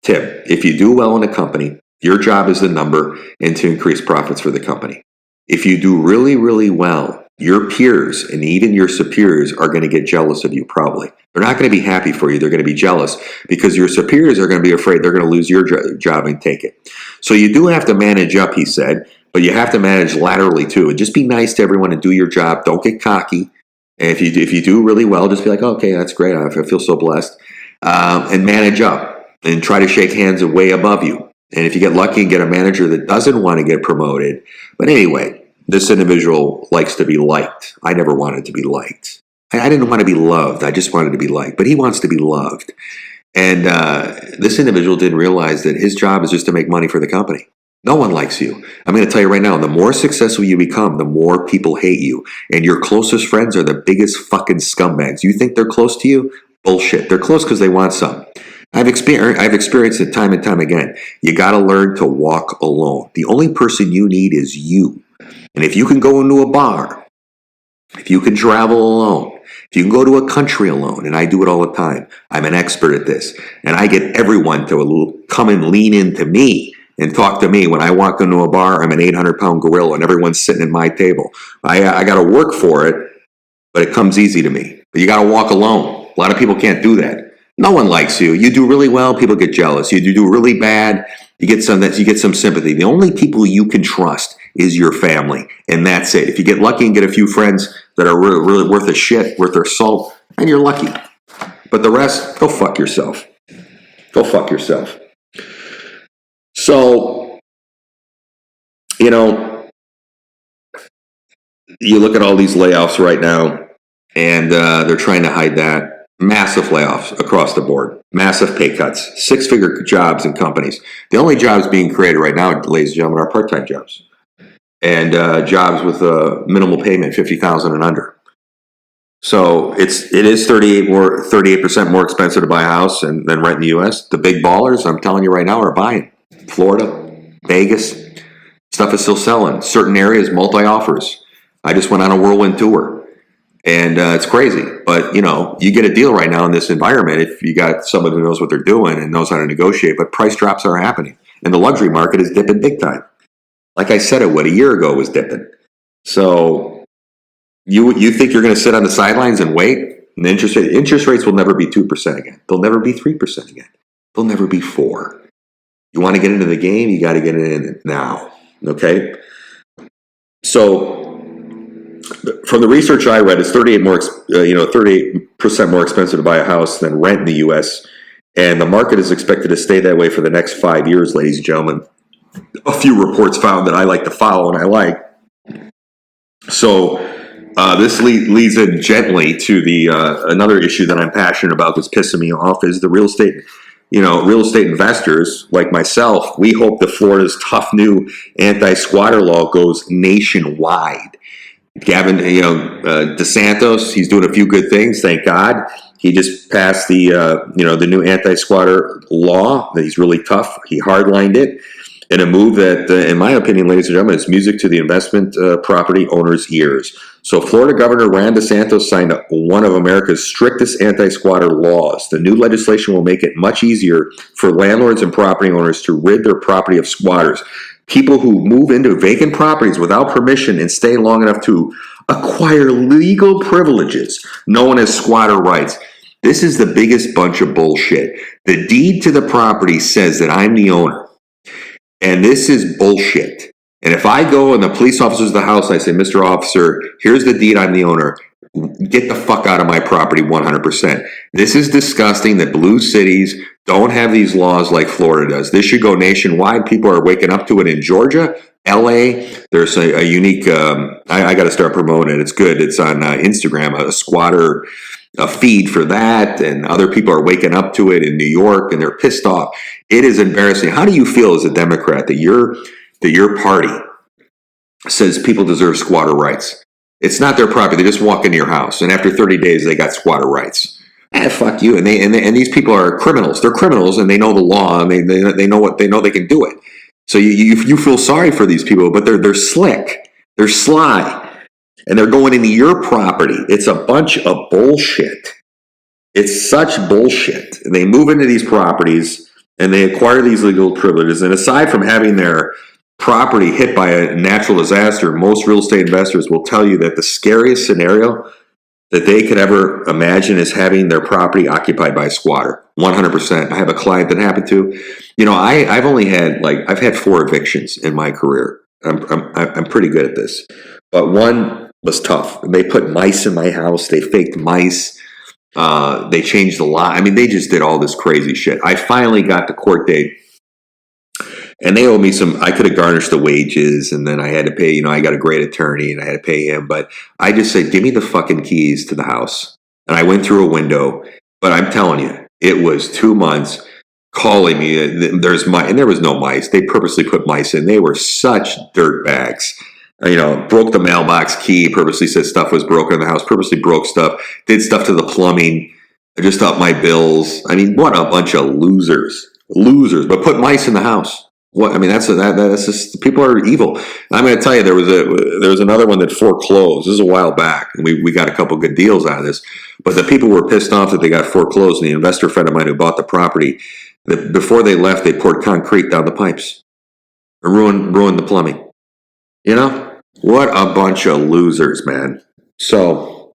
A: Tim, if you do well in a company, your job is the number and to increase profits for the company. If you do really, really well, your peers and even your superiors are going to get jealous of you probably. They're not going to be happy for you. They're going to be jealous because your superiors are going to be afraid they're going to lose your job and take it. So you do have to manage up, he said, but you have to manage laterally too. And just be nice to everyone and do your job. Don't get cocky. And if you do really well, just be like, okay, that's great. I feel so blessed. And manage up and try to shake hands way above you. And if you get lucky and get a manager that doesn't want to get promoted, but anyway, this individual likes to be liked. I never wanted to be liked. I didn't want to be loved. I just wanted to be liked. But he wants to be loved. And this individual didn't realize that his job is just to make money for the company. No one likes you. I'm going to tell you right now, the more successful you become, the more people hate you. And your closest friends are the biggest fucking scumbags. You think they're close to you? Bullshit. They're close because they want some. I've experienced it time and time again. You got to learn to walk alone. The only person you need is you. And if you can go into a bar, if you can travel alone, if you can go to a country alone, and I do it all the time, I'm an expert at this, and I get everyone to come and lean into me and talk to me. When I walk into a bar, I'm an 800-pound gorilla, and everyone's sitting at my table. I got to work for it, but it comes easy to me. But you got to walk alone. A lot of people can't do that. No one likes you. You do really well, people get jealous. You do really bad, you get some sympathy. The only people you can trust is your family, and that's it. If you get lucky and get a few friends that are really worth a shit, worth their salt, and you're lucky. But the rest, go fuck yourself. Go fuck yourself. So, you look at all these layoffs right now, and they're trying to hide that. Massive layoffs across the board. Massive pay cuts. Six-figure jobs in companies. The only jobs being created right now, ladies and gentlemen, are part-time jobs. And jobs with a minimal payment, $50,000 and under. So it is 38% more expensive to buy a house than rent in the U.S. The big ballers, I'm telling you right now, are buying. Florida, Vegas, stuff is still selling. Certain areas, multi-offers. I just went on a whirlwind tour. And it's crazy. But, you get a deal right now in this environment if you got someone who knows what they're doing and knows how to negotiate. But price drops are happening. And the luxury market is dipping big time. Like I said, a year ago it was dipping. So you think you're going to sit on the sidelines and wait? And interest rates will never be 2% again. They'll never be 3% again. They'll never be 4%. You want to get into the game, you got to get in now. Okay? So from the research I read, it's 38% more expensive to buy a house than rent in the U.S. And the market is expected to stay that way for the next 5 years, ladies and gentlemen. A few reports found that I like to follow and I like. So this leads in gently to the another issue that I'm passionate about that's pissing me off is the real estate. Real estate investors like myself, we hope that Florida's tough new anti-squatter law goes nationwide. Gavin, DeSantis, he's doing a few good things, thank God. He just passed the new anti-squatter law. He's really tough. He hardlined it in a move that, in my opinion, ladies and gentlemen, is music to the investment property owners' ears. So Florida Governor Ron DeSantis signed one of America's strictest anti-squatter laws. The new legislation will make it much easier for landlords and property owners to rid their property of squatters. People who move into vacant properties without permission and stay long enough to acquire legal privileges known as squatter rights. This is the biggest bunch of bullshit. The deed to the property says that I'm the owner. And this is bullshit. And if I go and the police officer's at the house, I say, Mr. Officer, here's the deed, I'm the owner. Get the fuck out of my property 100%. This is disgusting that blue cities don't have these laws like Florida does. This should go nationwide. People are waking up to it in Georgia, LA. There's a unique, I got to start promoting it. It's good. It's on Instagram, a squatter feed for that. And other people are waking up to it in New York and they're pissed off. It is embarrassing. How do you feel as a Democrat that your party says people deserve squatter rights? It's not their property. They just walk into your house, and after 30 days, they got squatter rights. Fuck you. And these people are criminals. They're criminals, and they know the law, and they know what they know. They can do it. So you feel sorry for these people, but they're slick. They're sly, and they're going into your property. It's a bunch of bullshit. It's such bullshit. And they move into these properties, and they acquire these legal privileges. And aside from having their property hit by a natural disaster, most real estate investors will tell you that the scariest scenario that they could ever imagine is having their property occupied by a squatter. 100%. I have a client that happened to. I've only had I've had 4 evictions in my career. I'm pretty good at this, but one was tough. They put mice in my house. They faked mice. They changed the law. I mean, they just did all this crazy shit. I finally got the court date. And they owe me I could have garnished the wages, and then I had to pay, I got a great attorney and I had to pay him. But I just said, give me the fucking keys to the house. And I went through a window, but I'm telling you, it was 2 months calling me. And there was no mice. They purposely put mice in. They were such dirt bags. Broke the mailbox key, purposely said stuff was broken in the house, purposely broke stuff, did stuff to the plumbing, just upped my bills. I mean, what a bunch of losers, but put mice in the house. What I mean, that's just people are evil. And I'm going to tell you, there was another one that foreclosed. This is a while back, and we got a couple good deals out of this. But the people were pissed off that they got foreclosed. And the investor friend of mine who bought the property, before they left, they poured concrete down the pipes and ruined the plumbing. You know, what a bunch of losers, man. So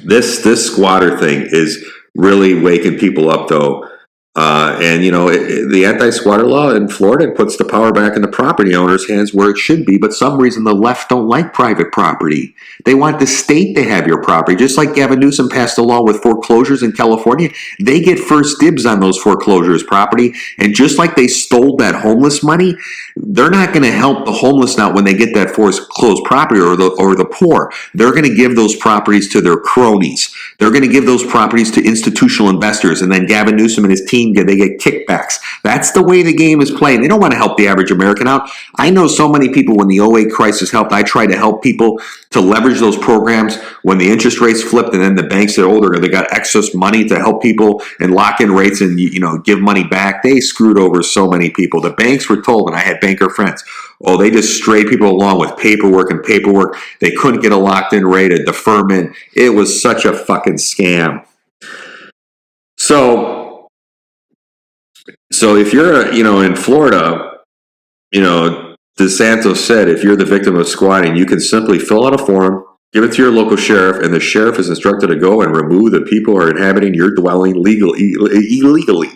A: this squatter thing is really waking people up, though. And the anti-squatter law in Florida puts the power back in the property owner's hands where it should be. But some reason the left don't like private property. They want the state to have your property. Just like Gavin Newsom passed a law with foreclosures in California, they get first dibs on those foreclosures property. And just like they stole that homeless money, they're not going to help the homeless now when they get that foreclosed property or the poor. They're going to give those properties to their cronies. They're going to give those properties to institutional investors, and then Gavin Newsom and his team they get kickbacks. That's the way the game is played. They don't want to help the average American out. I know so many people when the '08 crisis helped. I tried to help people to leverage those programs when the interest rates flipped, and then the banks said, "Oh, they got excess money to help people and lock in rates and give money back." They screwed over so many people. The banks were told, and I had banker friends, oh, they just strayed people along with paperwork. They couldn't get a locked-in rate, a deferment. It was such a fucking scam. So if you're, in Florida, DeSantis said if you're the victim of squatting, you can simply fill out a form, give it to your local sheriff, and the sheriff is instructed to go and remove the people who are inhabiting your dwelling illegally.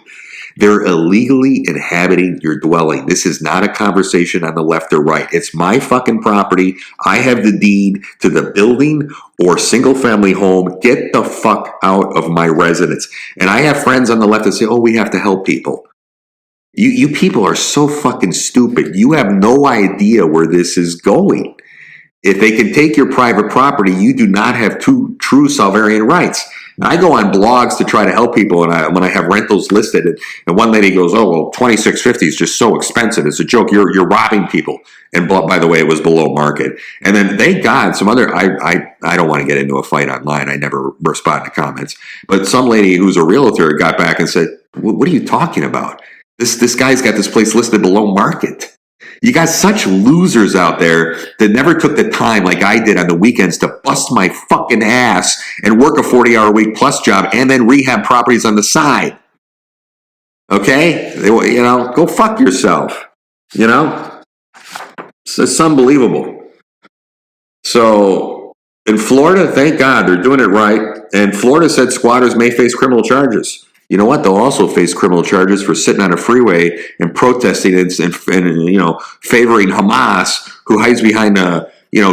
A: They're illegally inhabiting your dwelling. This is not a conversation on the left or right. It's my fucking property. I have the deed to the building or single family home. Get the fuck out of my residence. And I have friends on the left that say, oh, we have to help people. You people are so fucking stupid. You have no idea where this is going. If they can take your private property, you do not have true sovereign rights. And I go on blogs to try to help people, and when I have rentals listed, and one lady goes, "Oh well, $2,650 is just so expensive. It's a joke. You're robbing people." And by the way, it was below market. And then thank God, some other I don't want to get into a fight online. I never respond to comments, but some lady who's a realtor got back and said, "What are you talking about? This guy's got this place listed below market." You got such losers out there that never took the time like I did on the weekends to bust my fucking ass and work a 40-hour week plus job and then rehab properties on the side. Okay? Go fuck yourself. It's unbelievable. So in Florida, thank God they're doing it right. And Florida said squatters may face criminal charges. You know what? They'll also face criminal charges for sitting on a freeway and protesting and favoring Hamas, who hides behind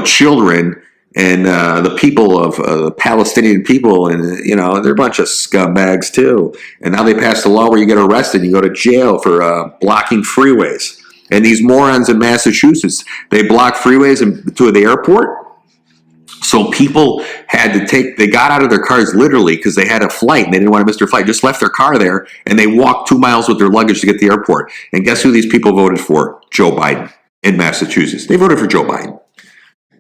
A: children and the people of the Palestinian people, and they're a bunch of scumbags too. And now they passed a law where you get arrested, you go to jail for blocking freeways. And these morons in Massachusetts, they block freeways to the airport. So people they got out of their cars literally because they had a flight and they didn't want to miss their flight, just left their car there and they walked 2 miles with their luggage to get to the airport. And guess who these people voted for? Joe Biden in Massachusetts. They voted for Joe Biden.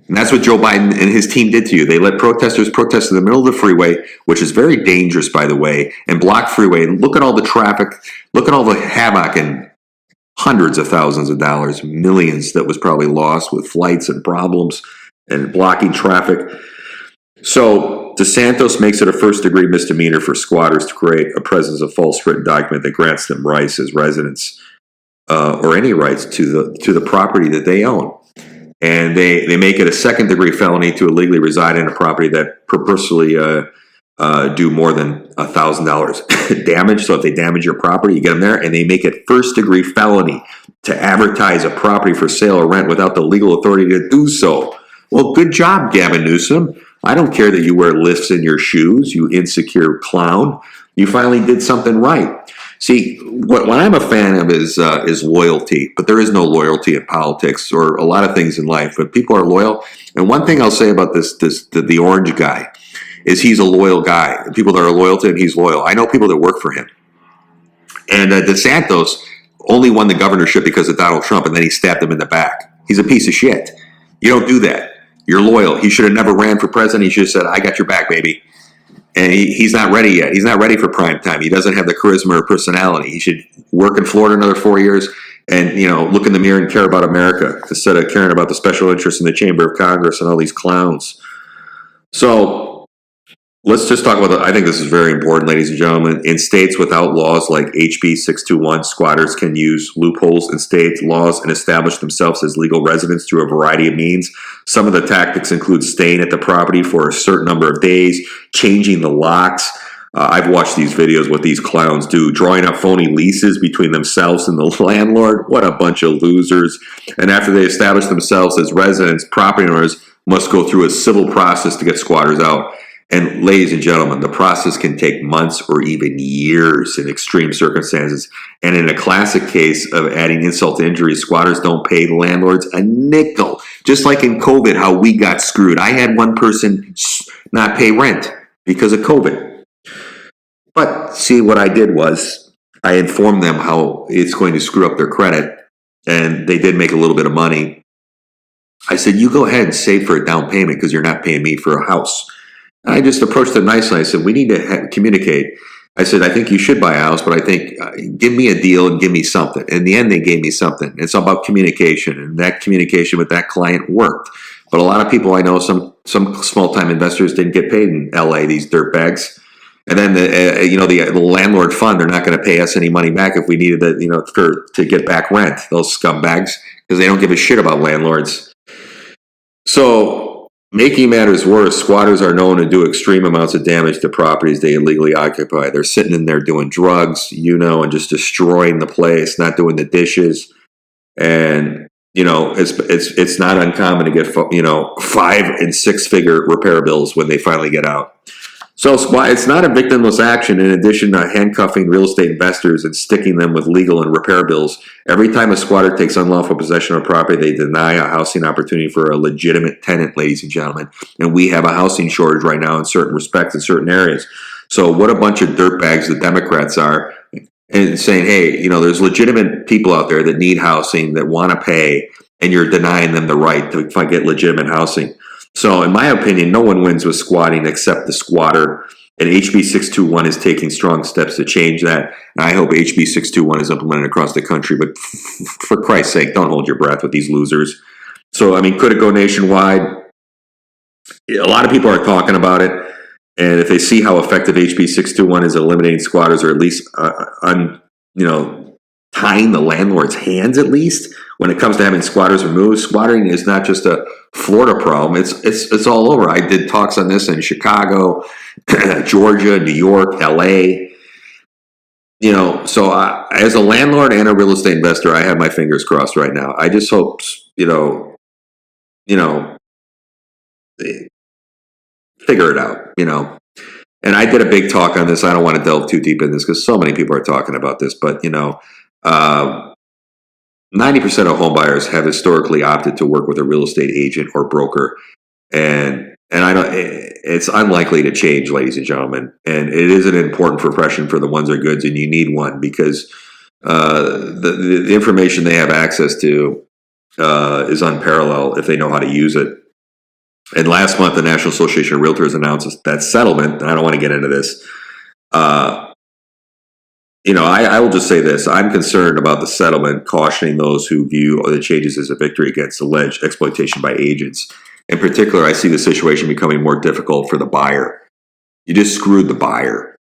A: And that's what Joe Biden and his team did to you. They let protesters protest in the middle of the freeway, which is very dangerous, by the way, and block freeway. And look at all the traffic. Look at all the havoc and hundreds of thousands of dollars, millions that was probably lost with flights and problems and blocking traffic. So DeSantis makes it a first-degree misdemeanor for squatters to create a presence of false written document that grants them rights as residents or any rights to the property that they own. And they make it a second-degree felony to illegally reside in a property that purposely do more than $1,000 damage. So if they damage your property, you get them there. And they make it first-degree felony to advertise a property for sale or rent without the legal authority to do so. Well, good job, Gavin Newsom. I don't care that you wear lifts in your shoes, you insecure clown. You finally did something right. See, what I'm a fan of is loyalty, but there is no loyalty in politics or a lot of things in life. But people are loyal. And one thing I'll say about the orange guy is he's a loyal guy. People that are loyal to him, he's loyal. I know people that work for him. And DeSantis only won the governorship because of Donald Trump, and then he stabbed him in the back. He's a piece of shit. You don't do that. You're loyal. He should have never ran for president. He should have said, I got your back, baby. And he's not ready yet. He's not ready for prime time. He doesn't have the charisma or personality. He should work in Florida another 4 years, and, look in the mirror and care about America instead of caring about the special interests in the Chamber of Congress and all these clowns. So let's just talk about I think this is very important, ladies and gentlemen. In states without laws like HB 621, squatters can use loopholes in state laws and establish themselves as legal residents through a variety of means. Some of the tactics include staying at the property for a certain number of days, changing the locks. I've watched these videos, what these clowns do, drawing up phony leases between themselves and the landlord. What a bunch of losers. And after they establish themselves as residents, property owners must go through a civil process to get squatters out. And ladies and gentlemen, the process can take months or even years in extreme circumstances. And in a classic case of adding insult to injury, squatters don't pay the landlords a nickel. Just like in COVID, how we got screwed. I had one person not pay rent because of COVID. But see, what I did was I informed them how it's going to screw up their credit. And they did make a little bit of money. I said, you go ahead and save for a down payment because you're not paying me for a house. I just approached them nicely. I said, we need to communicate. I said, I think you should buy a house, but I think give me a deal and give me something. In the end, they gave me something. It's all about communication, and that communication with that client worked. But a lot of people I know, some small-time investors didn't get paid in LA, these dirtbags. And then the landlord fund, they're not going to pay us any money back if we needed to get back rent. Those scumbags, because they don't give a shit about landlords. So, making matters worse, squatters are known to do extreme amounts of damage to properties they illegally occupy. They're sitting in there doing drugs, and just destroying the place, not doing the dishes, and it's not uncommon to get 5 and 6 figure repair bills when they finally get out. So it's not a victimless action. In addition to handcuffing real estate investors and sticking them with legal and repair bills, every time a squatter takes unlawful possession of property, they deny a housing opportunity for a legitimate tenant, ladies and gentlemen. And we have a housing shortage right now in certain respects in certain areas. So what a bunch of dirtbags the Democrats are, and saying, hey, there's legitimate people out there that need housing, that want to pay, and you're denying them the right to get legitimate housing. So, in my opinion, no one wins with squatting except the squatter. And HB 621 is taking strong steps to change that. And I hope HB 621 is implemented across the country. But for Christ's sake, don't hold your breath with these losers. So, could it go nationwide? A lot of people are talking about it. And if they see how effective HB 621 is at eliminating squatters, or at least tying the landlord's hands, at least when it comes to having squatters removed. Squatting is not just a Florida problem. It's all over. I did talks on this in Chicago, Georgia, New York, LA. So as a landlord and a real estate investor, I have my fingers crossed right now. I just hope, figure it out, And I did a big talk on this. I don't want to delve too deep in this because so many people are talking about this, but 90% of home buyers have historically opted to work with a real estate agent or broker, and I don't. It's unlikely to change, ladies and gentlemen. And it is an important profession for the ones that are goods, and you need one because the information they have access to is unparalleled if they know how to use it. And last month, the National Association of Realtors announced that settlement. And I don't want to get into this. I will just say this. I'm concerned about the settlement, cautioning those who view the changes as a victory against alleged exploitation by agents. In particular, I see the situation becoming more difficult for the buyer. You just screwed the buyer.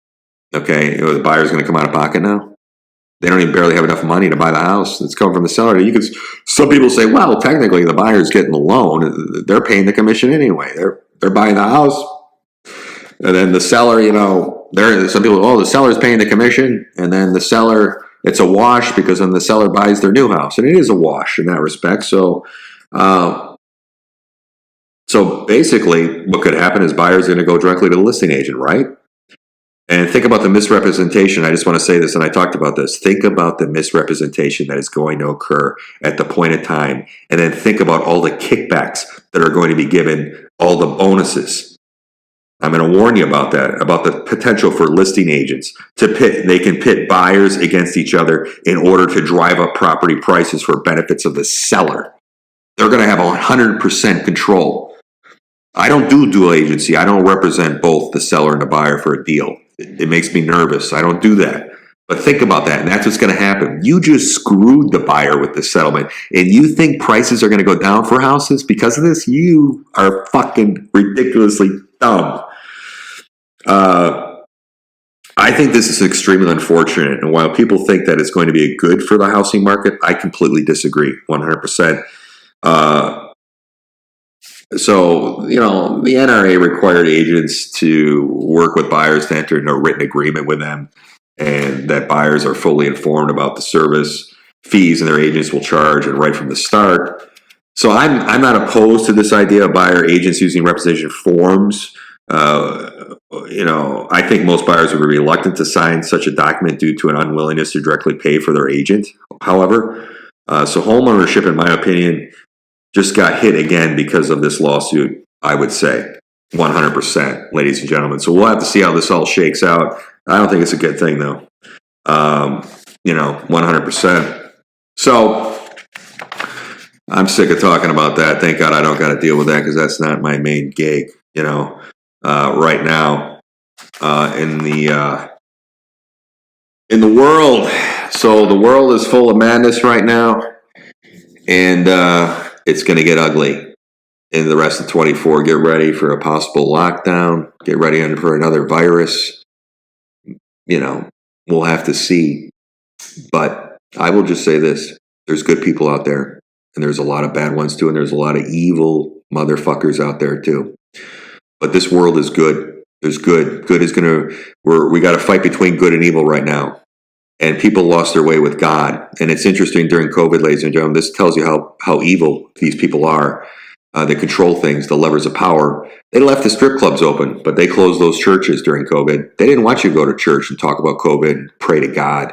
A: Okay? The buyer's going to come out of pocket now? They don't even barely have enough money to buy the house. It's coming from the seller. Some people say, well, technically the buyer's getting the loan. They're paying the commission anyway. They're buying the house. And then the seller, some people, the seller's paying the commission, and then the seller, it's a wash because then the seller buys their new house, and it is a wash in that respect. So basically, what could happen is buyers are going to go directly to the listing agent, right? And think about the misrepresentation. I just want to say this, and I talked about this. Think about the misrepresentation that is going to occur at the point of time, and then think about all the kickbacks that are going to be given, all the bonuses. I'm going to warn you about that, about the potential for listing agents they can pit buyers against each other in order to drive up property prices for benefits of the seller. They're going to have 100% control. I don't do dual agency. I don't represent both the seller and the buyer for a deal. It makes me nervous. I don't do that. But think about that, and that's what's going to happen. You just screwed the buyer with the settlement, and you think prices are going to go down for houses because of this? You are fucking ridiculously dumb. I think this is extremely unfortunate, and while people think that it's going to be good for the housing market, I completely disagree, 100%. So, the NRA required agents to work with buyers to enter into a written agreement with them, and that buyers are fully informed about the service fees and their agents will charge, and right from the start. So I'm not opposed to this idea of buyer agents using representation forms. I think most buyers would be reluctant to sign such a document due to an unwillingness to directly pay for their agent. However, so homeownership, in my opinion, just got hit again because of this lawsuit, I would say. 100%, ladies and gentlemen. So we'll have to see how this all shakes out. I don't think it's a good thing, though. 100%. So I'm sick of talking about that. Thank God I don't got to deal with that because that's not my main gig, right now in the world. So the world is full of madness right now, and it's going to get ugly in the rest of 24. Get ready for a possible lockdown. Get ready for another virus. We'll have to see. But I will just say this. There's good people out there. And there's a lot of bad ones too. And there's a lot of evil motherfuckers out there too. But this world is good. There's good. Good is we got to fight between good and evil right now. And people lost their way with God. And it's interesting during COVID, ladies and gentlemen, this tells you how evil these people are. They control things, the levers of power. They left the strip clubs open, but they closed those churches during COVID. They didn't want you to go to church and talk about COVID and pray to God.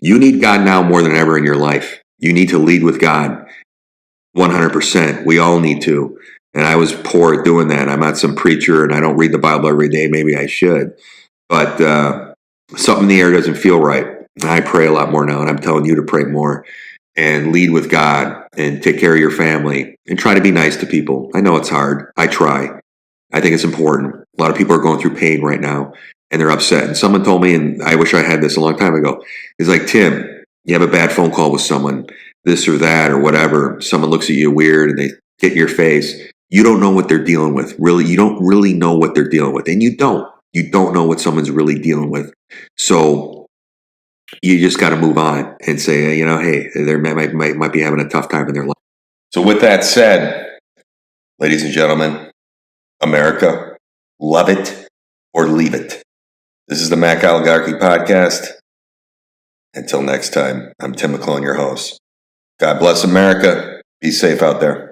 A: You need God now more than ever in your life. You need to lead with God. 100%. We all need to. And I was poor at doing that. I'm not some preacher and I don't read the Bible every day. Maybe I should. But something in the air doesn't feel right. And I pray a lot more now, and I'm telling you to pray more. And lead with God and take care of your family and try to be nice to people. I know it's hard. I try. I think it's important. A lot of people are going through pain right now and they're upset. And someone told me, and I wish I had this a long time ago, it's like, Tim, you have a bad phone call with someone, this or that or whatever. Someone looks at you weird and they get in your face. You don't know what they're dealing with. Really, you don't really know what they're dealing with. And you don't. You don't know what someone's really dealing with. So you just got to move on and say, hey, they might be having a tough time in their life. So with that said, ladies and gentlemen, America, love it or leave it. This is the Mac Oligarchy Podcast. Until next time, I'm Tim McClone, your host. God bless America. Be safe out there.